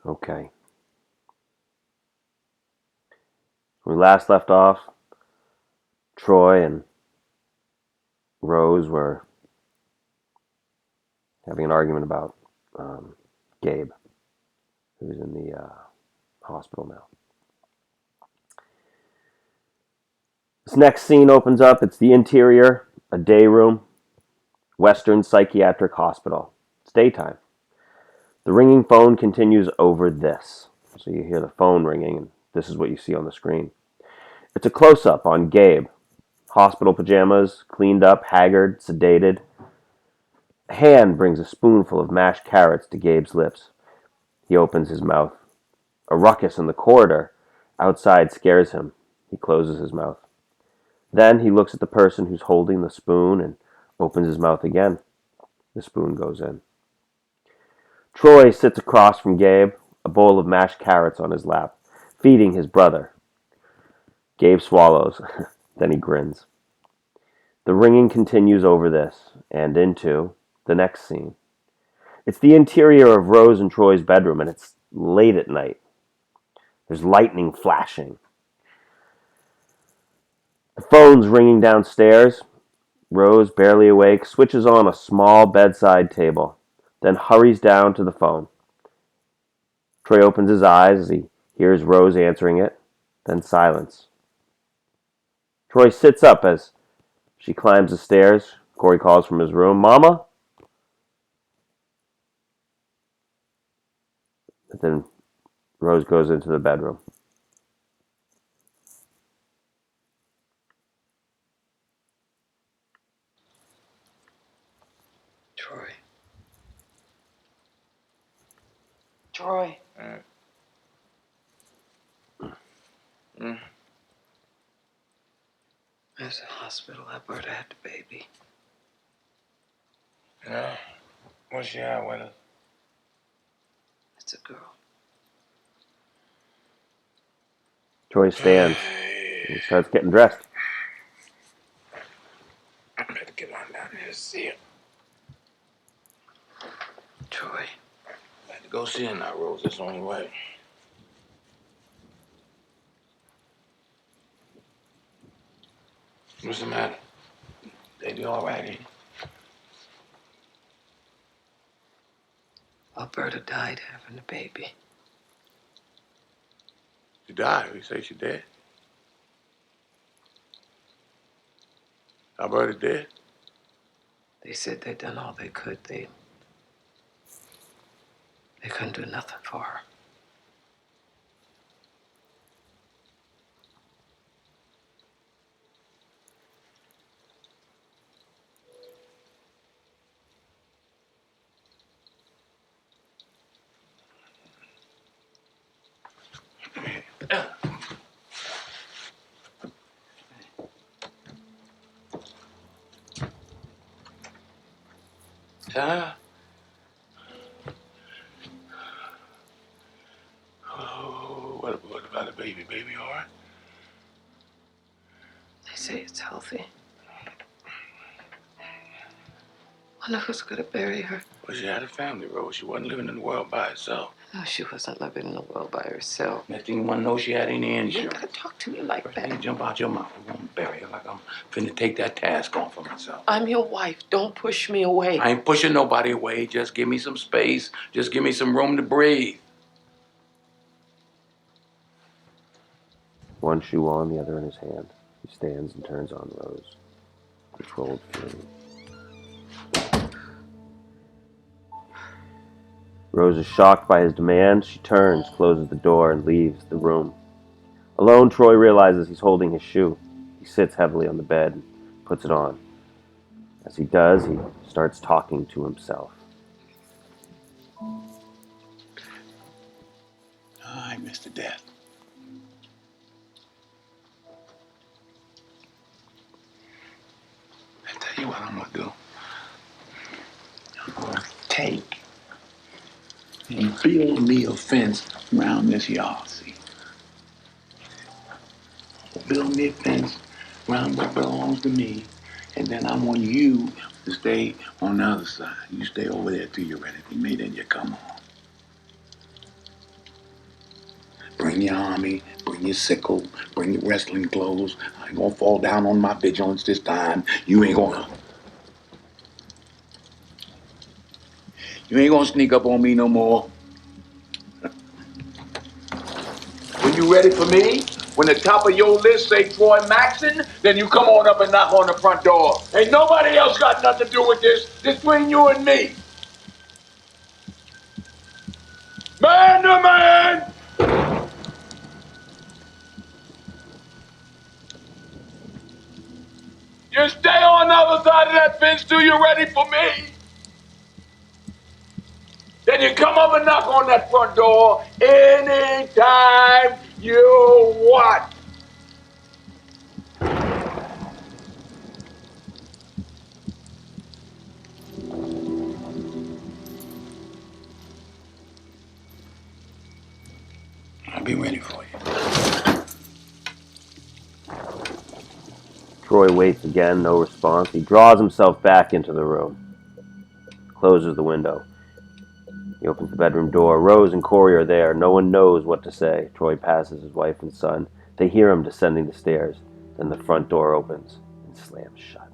Okay. When we last left off, Troy and Rose were having an argument about um, Gabe, who's in the hospital now. This next scene opens up. It's the interior, a day room, Western Psychiatric Hospital. It's daytime. The ringing phone continues over this. So you hear the phone ringing, and this is what you see on the screen. It's a close-up on Gabe. Hospital pajamas, cleaned up, haggard, sedated. A hand brings a spoonful of mashed carrots to Gabe's lips. He opens his mouth. A ruckus in the corridor outside scares him. He closes his mouth. Then he looks at the person who's holding the spoon and opens his mouth again. The spoon goes in. Troy sits across from Gabe, a bowl of mashed carrots on his lap, feeding his brother. Gabe swallows. Then he grins. The ringing continues over this and into the next scene. It's the interior of Rose and Troy's bedroom, and it's late at night. There's lightning flashing. The phone's ringing downstairs. Rose, barely awake, switches on a small bedside table, then hurries down to the phone. Troy opens his eyes as he hears Rose answering it, then silence. Troy sits up as she climbs the stairs. Corey calls from his room, "Mama?" And then Rose goes into the bedroom. Troy. Troy. There's a hospital. Alberta had the baby. Yeah? What's she at with us? It's a girl. Troy stands and starts getting dressed. I better get on down there to see her. Troy. I had to go see her now, Rose. That's the only way. What's the matter? Baby all right, ain't it? Alberta died having the baby. She died. We say she dead. Alberta dead? They said they'd done all they could. They couldn't do nothing for her. Huh? Oh, what about the baby? Baby all right? They say it's healthy. Wonder who's gonna bury her. Well, she had a family, Rose. She wasn't living in the world by herself. No, she wasn't living in the world by herself. Next thing you want to know, she had any You ain't insurance. gotta talk to me like First thing that. jump out your mouth. We won't bury her like I'm finna take that task on for myself. I'm your wife. Don't push me away. I ain't pushing nobody away. Just give me some space. Just give me some room to breathe. One shoe on, the other in his hand. He stands and turns on Rose. Controlled fury. Rose is shocked by his demand. She turns, closes the door, and leaves the room. Alone, Troy realizes he's holding his shoe. He sits heavily on the bed and puts it on. As he does, he starts talking to himself. I Mr. Death. I tell you what I'm gonna do. I'm gonna take and build me a fence around this yard, see? Build me a fence around what belongs to me, and then I want you to stay on the other side. You stay over there till you're ready for me, then you come on. Bring your army, bring your sickle, bring your wrestling clothes. I ain't gonna fall down on my vigilance this time. You ain't gonna sneak up on me no more. When you ready for me, when the top of your list say Troy Maxson, then you come on up and knock on the front door. Ain't nobody else got nothing to do with this. This between you and me. Man to man! You stay on the other side of that fence till you're ready for me. Then you come up and knock on that front door anytime you want. I'll be ready for you. Troy waits again, no response. He draws himself back into the room, closes the window. He opens the bedroom door. Rose and Corey are there. No one knows what to say. Troy passes his wife and son. They hear him descending the stairs. Then the front door opens and slams shut.